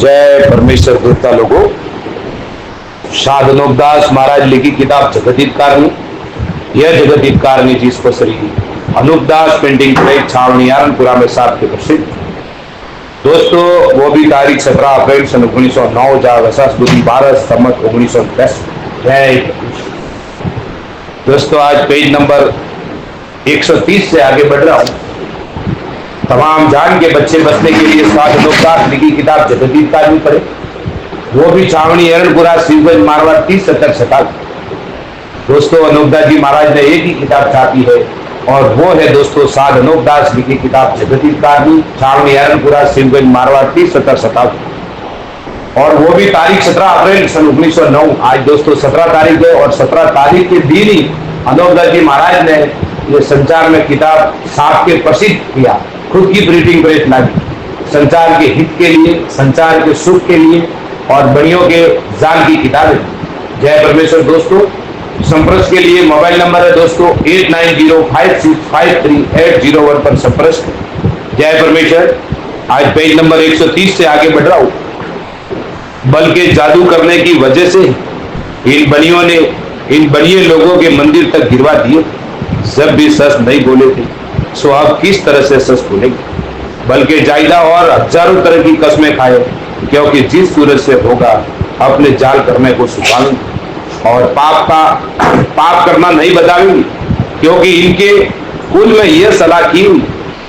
जय परमेश्वर देवता लोगों। साधनोपदास महाराज लिखी किताब जगदीपकारणी। यह जगदीपकारणी जिसको श्री अनुपदास पेंटिंग प्लेट छावनी आरनपुरा में सात के प्रसिद्ध दोस्तों, वो भी तारीख 17 अप्रैल सन 1909 जहाँ बुद्धि 12 सम्मत 1910। जय दोस्तों, आज पेज नंबर 130 से आगे बढ़ रहा हूँ। तमाम जान के बच्चे बचने के लिए साधनोपदास लिखी किताब जगदीपकारणी पढ़े, वो भी छावनी एरनपुरा शिवगंज मारवाड़ 30 70 57। दोस्तों, अनुपदास जी महाराज ने एक ही किताब छापी है और वो है दोस्तों साधनोपदास लिखी किताब जगदीपकारणी, छावनी एरनपुरा शिवगंज मारवाड़ 30 70 57। और वो भी तारीख 17 अप्रैल सन 1909। आज दोस्तों 17 तारीख है और 17 तारीख के दिन ही अनुपदास जी महाराज ने ये संचार में किताब छाप के प्रसिद्ध किया। खुद की प्रिंटिंग प्रेस लागी, संचार के हित के लिए, संचार के सुख के लिए और बड़ियों के जान की किताबें। जय परमेश्वर दोस्तों। संपर्क के लिए मोबाइल नंबर है दोस्तों 8905653801 पर संपर्क। जय परमेश्वर। आज पेज नंबर 130 से आगे बढ़ रहा हूं। बल के जादू करने की वजह से इन बनिए लोगों के मंदिर तक गिरवा दिए। जब भी सच नहीं बोले थे सो आप किस तरह से सच बोलेंगे, बल्कि जायदा और हजारों तरह की कस्में खाए, क्योंकि जिस सूरज से होगा अपने जाल करने को छुपाएंगे और पाप करना नहीं बताएंगे, क्योंकि इनके कुल में यह सलाह की हुई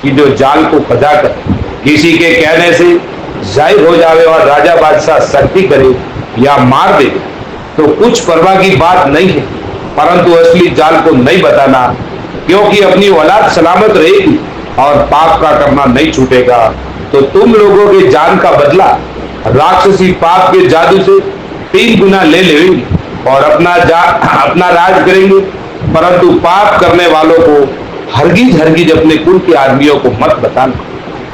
कि जो जाल को फजा कर किसी के कहने से जाहिर हो जावे और राजा बादशाह शक्ति करे या मार दे तो कुछ परवाह की बात नहीं है, परंतु असली जाल को नहीं बताना, क्योंकि अपनी औलाद सलामत रहेगी और पाप का करना नहीं छूटेगा। तो तुम लोगों के जान का बदला राक्षसी पाप के जादू से 3 गुना ले लेंगे और अपना राज करेंगे, परंतु पाप करने वालों को हरगिज अपने कुल के आदमियों को मत बताना।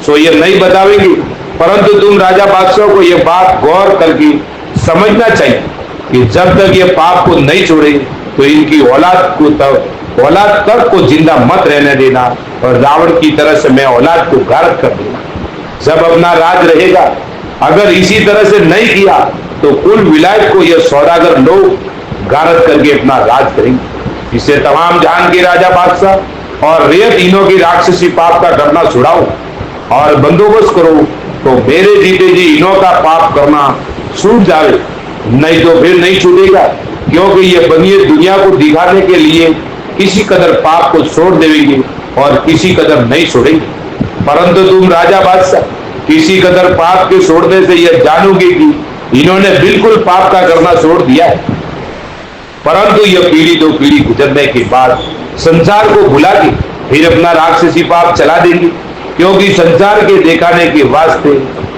सो ये नहीं बतावेंगे, परंतु तुम राजा बादशाह को यह बात गौर करके समझना चाहिए कि जब तक ये पाप को नहीं छोड़े तो इनकी औलाद तक को जिंदा मत रहने देना और रावण की तरह से मैं औलाद को गारत कर देना। जब अपना राज रहेगा, अगर इसी तरह से नहीं किया तो कुल विलायत को यह सौदागर लोग गारत करके अपना राज करेंगे। इससे तमाम जान के राजा बादशाह और रेत इनों की राक्षसी पाप का करना छुड़ाओ और बंदोबस्त करो, तो मेरे जीते जी इनों का पाप करना छूट जावे, नहीं तो फिर नहीं छूटेगा, क्योंकि ये बनिए दुनिया को दिखाने के लिए किसी कदर पाप को छोड़ देंगे और किसी कदर नहीं छोड़ेंगे। परंतु तुम राजा बादशाह किसी कदर पाप के छोड़ने से यह जानोगे कि इन्होंने बिल्कुल पाप का करना छोड़ दिया है, परंतु यह पीढ़ी 2 पीढ़ी गुजरने के बाद संसार को भुला के फिर अपना राक्षसी पाप चला देंगे, क्योंकि संसार के दिखाने के वास्ते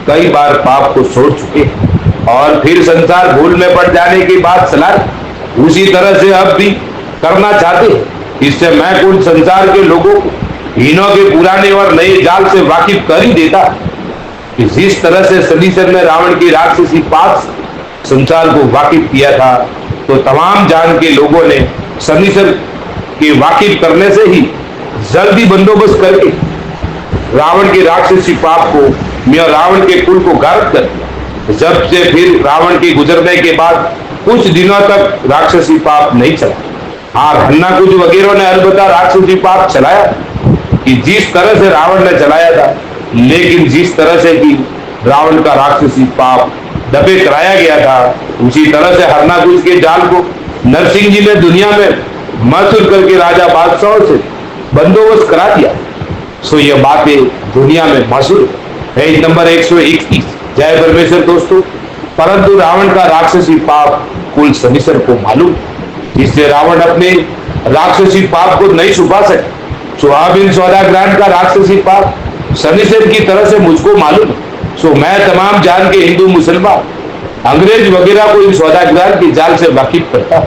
कई बार पाप को छोड़ चुके और फिर संसार भूल में पड़ जाने के बाद चला। उसी तरह से अब भी करना चाहते हैं। इससे मैं कुल संसार के लोगों को इनों के पुराने और नए जाल से वाकिफ कर ही देता कि जिस तरह से शनिश्चर ने रावण की राक्षसी पाप संसार को वाकिफ किया था, तो तमाम जान के लोगों ने शनिश्चर के वाकिफ करने से ही जल्दी बंदोबस्त करके रावण के राक्षसी पाप को मैं रावण के कुल को गारत कर दिया। जब से फिर रावण के गुजरने के बाद कुछ दिनों तक राक्षसी पाप नहीं चला। हाँ, हन्ना कुछ वगैरह ने अलबत्ता राक्षसी पाप चलाया कि जिस तरह से रावण ने चलाया था, लेकिन जिस तरह से कि रावण का राक्षसी पाप दबे कराया गया था, उसी तरह से हरना कुछ के जाल को नरसिंह जी ने दुनिया में मशहूर करके राजा बादशाहों से बंदोबस्त करा दिया। सो ये बातें दुनिया में मशहूर है। नंबर 121। जय परमेश्वर दोस्तों। परंतु रावण का राक्षसी पाप कुल शनिश्चर को मालूम, इससे रावण अपने राक्षसी पाप को नहीं छुपा सके। सुहाबिन सौदाग्रांड का राक्षसी पाप शनिश्चर की तरह से मुझको मालूम। सो मैं तमाम जान के हिंदू मुसलमान अंग्रेज वगैरह को इन सौदाग्रांड के जाल से वाकिफ करता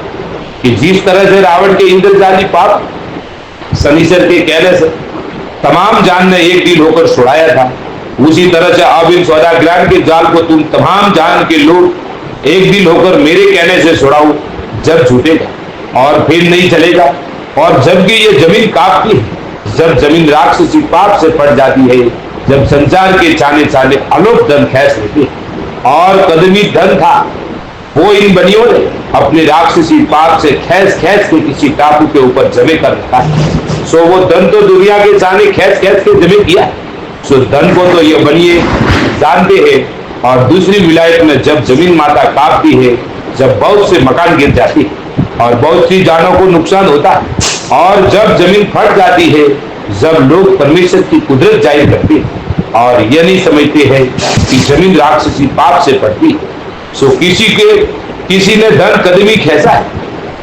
कि जिस तरह से रावण के इंद्रजाली पाप शनिश्चर के कहने से तमाम जान ने एक दिन होकर छुड़ाया था, उसी तरह से अब इन सौदाग्रांड के जाल को तुम तमाम जान के लोग एक दिन होकर मेरे कहने से छुड़ाओ, जब छूटेगा और फिर नहीं चलेगा। और जबकि ये जमीन कांपती है, जब जमीन राक्षसी पाप से पड़ जाती है, जब संसार के चाले चाले अलोप धन खैस लेते हैं, और कदमी धन था वो इन बनियों ने अपने राक्षसी पाप से खैस खैस के किसी टापू के ऊपर जमे कर रखा है। सो वो धन तो दुनिया के सामने खैस खैस के जमे किया। सो धन को तो ये बनिए जानते हैं। और दूसरी विलायत में जब जमीन माता कांपती है, जब बहुत से मकान गिर जाती है और बहुत सी जानों को नुकसान होता है, और जब जमीन फट जाती है, जब लोग परमेश्वर की कुदरत जाहिर करते हैं और ये नहीं समझते हैं कि जमीन राक्षसी पाप से फटती है। सो किसी ने धन कदमी खैसा है,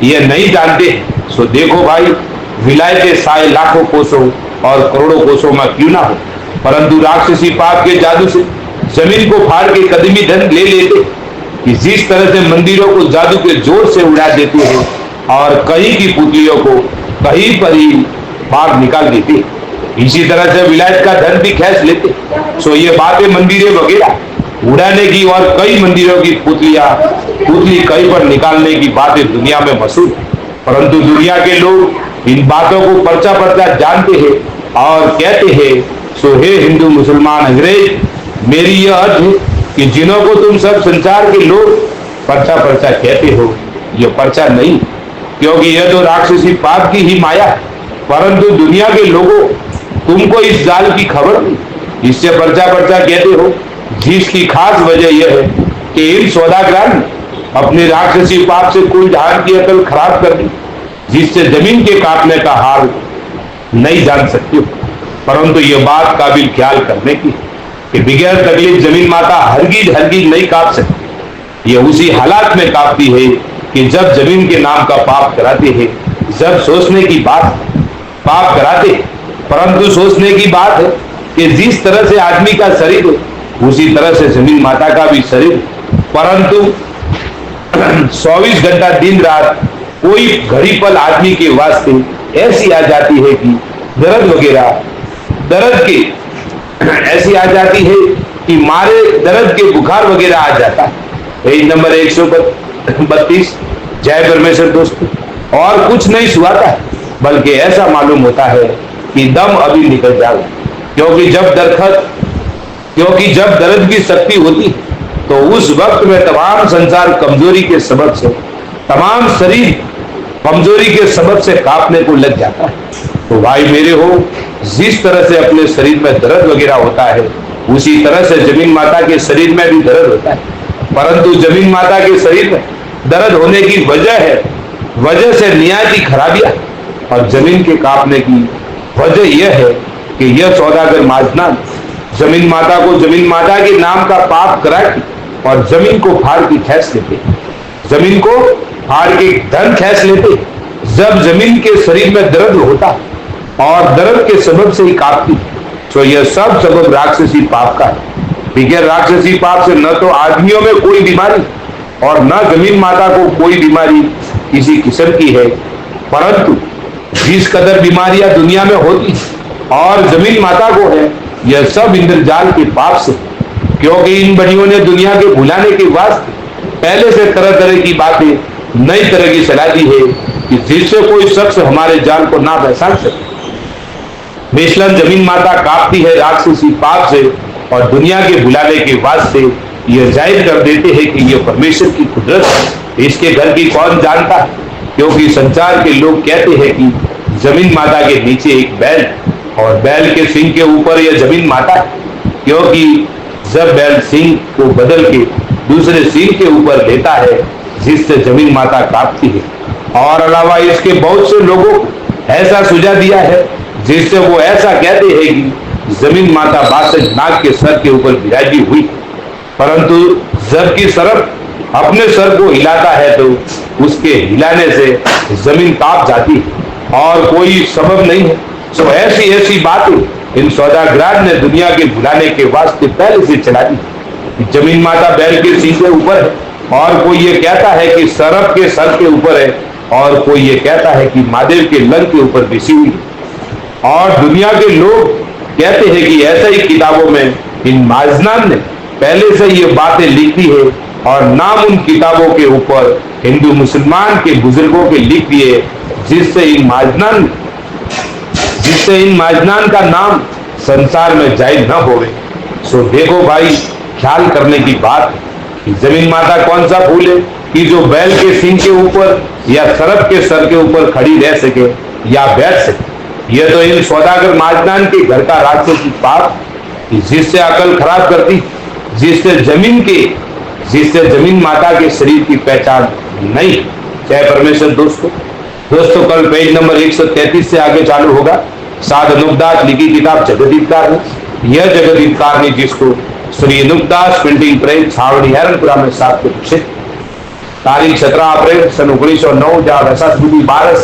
ये नहीं जानते। सो देखो भाई, विलायतें साए लाखों कोसों और करोड़ों कोसों में क्यों ना हो, परंतु राक्षसी पाप के जादू से जमीन को फाड़ के कदमी धन ले लेते कि जिस तरह से मंदिरों को जादू के जोर से उड़ा देते हैं और कहीं की पुतलियों को कहीं पर ही बाहर निकाल देते, इसी तरह से विलायत का धन भी खैस लेते। सो ये बातें मंदिरें वगैरह उड़ाने की और कई मंदिरों की पुतली कहीं पर निकालने की बातें दुनिया में मशहूर, परंतु दुनिया के लोग इन बातों को पर्चा पर्चा जानते हैं और कहते हैं। सो हे हिंदू मुसलमान अंग्रेज, मेरी यह अर्थ है कि जिन्हों को तुम सब संसार के लोग पर्चा पर्चा कहते हो, यह पर्चा नहीं, क्योंकि यह तो राक्षसी पाप की ही माया है, परंतु दुनिया के लोगों तुमको इस जाल की खबर नहीं, इससे पर्चा पर्चा कहते हो, जिसकी खास वजह यह है कि इन सौदागरों ने अपने राक्षसी पाप से कोई ढाल की अकल खराब कर दी, जिससे जमीन के काटने का हाल नहीं जान सकते हो। परंतु यह बात काबिल ख्याल करने की कि बगैर तकलीफ जमीन माता हरगिज हरगिज नहीं काट सकती। यह उसी हालात में काटती है कि जब जमीन के नाम का पाप कराते हैं, जब सोचने की बात पाप कराते, परंतु सोचने की बात है कि जिस तरह से आदमी का शरीर है उसी तरह से जमीन माता का भी शरीर, परंतु 24 घंटा दिन रात कोई घड़ी पल आदमी के वास्ते ऐसी आ जाती है कि दर्द के ऐसी आ जाती है कि मारे दर्द के बुखार वगैरह आ जाता है। Page number 132। जय परमेश्वर दोस्तों, और कुछ नहीं सुहाता है, बल्कि ऐसा मालूम होता है कि दम अभी निकल जाएगा, क्योंकि जब दर्द की शक्ति होती है तो उस वक्त में तमाम संसार कमजोरी के सबब से, तमाम शरीर कमजोरी के सबब से कांपने को लग जाता है। तो भाई मेरे हो, जिस तरह से अपने शरीर में दर्द वगैरह होता है उसी तरह से जमीन माता के शरीर में भी दर्द होता है, परंतु जमीन माता के शरीर में दर्द होने की वजह से नियाती खराबियां और जमीन के कांपने की वजह यह है कि यह सौदागर माजनान जमीन माता को जमीन माता के नाम का पाप करा के और जमीन को फाड़ के खैस लेते, जमीन को फाड़ के धन खैस लेते। जब जमीन के शरीर में दर्द होता और दर्द के सबब से ही कांपती, तो यह सब सबब राक्षसी पाप का है। बगैर राक्षसी पाप से न तो आदमियों में कोई बीमारी और न जमीन माता को कोई बीमारी किसी किस्म की है, परंतु जिस कदर बीमारियां दुनिया में होती और जमीन माता को है, यह सब इंद्रजाल के पाप से, क्योंकि इन बनियों ने दुनिया के भुलाने के वास्ते पहले से तरह तरह की बातें नई तरह की सलाह दी है कि जिससे कोई शख्स हमारे जान को ना पहचान सके। बेशलन जमीन माता कांपती है राक्षसी पाप से और दुनिया के भुलाने के वास्ते यह जाहिर कर देते हैं कि यह परमेश्वर की कुदरत है। इसके घर की कौन जानता है, क्योंकि संसार के लोग कहते हैं कि जमीन माता के नीचे एक बैल और बैल के सिंह के ऊपर यह जमीन माता है, क्योंकि जब बैल सिंह को बदल के दूसरे सिंह के ऊपर लेता है जिससे जमीन माता कांपती है। और अलावा इसके बहुत से लोगों को ऐसा सुझाव दिया है जिससे वो ऐसा कहते हैं कि जमीन माता बादशाह नाग के सर के ऊपर विराजी हुई, परंतु जबकि सर्प अपने सर को हिलाता है तो उसके हिलाने से जमीन कांप जाती है और कोई सबब नहीं है। तो ऐसी बातें इन सौदागरों ने दुनिया के भुलाने के वास्ते पहले से चला दी। जमीन माता बैल के सिंह के ऊपर है और कोई ये कहता है कि सर्प के सर के ऊपर है और कोई ये कहता है कि महादेव के लंग के ऊपर बेसी हुई है। और दुनिया के लोग कहते हैं कि ऐसा ही किताबों में इन माजनान ने पहले से ये बातें लिखी है और नाम उन किताबों के ऊपर हिंदू मुसलमान के बुजुर्गों के लिख दिए, जिससे इन माजनान का नाम संसार में जाहिर न होवे। सो देखो भाई, ख्याल करने की बात जमीन माता कौन सा फूल है कि जो बैल के सींग के ऊपर या सरप के सर के ऊपर खड़ी रह सके या बैठ सके। यह तो इन सौदागर माजदान के घर का राक्षसी पाप जिससे अकल खराब करती, जिससे जमीन माता के शरीर की पहचान नहीं। जय परमेश्वर। दोस्तों कल पेज नंबर 133 से आगे चालू होगा। साध अनूपदास लिखी किताब जगदीपकार है। यह जगदीपकार ने जिसको श्री अनूपदास प्रिंटिंग प्रेस छावनी हैरनपुरा में 7 प्रकाशित। तारीख 17 अप्रैल सन 1909 जहाँ वैसा 12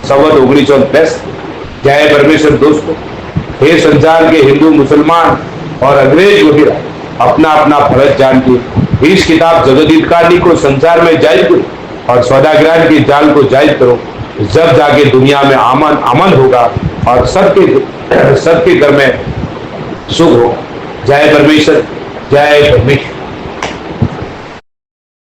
संवत 1963। जय परमेश्वर। हे संसार के हिंदू मुसलमान और अंग्रेज वगैरह अपना अपना फर्ज जान के इस किताब जगदीपकारी को संसार में जाहिर करो और सौदागरान के जाल को जाहिर करो। जब जाके दुनिया में अमन होगा और सबके घर में सुख होगा। जय परमेश्वर। जय परमेश्वर।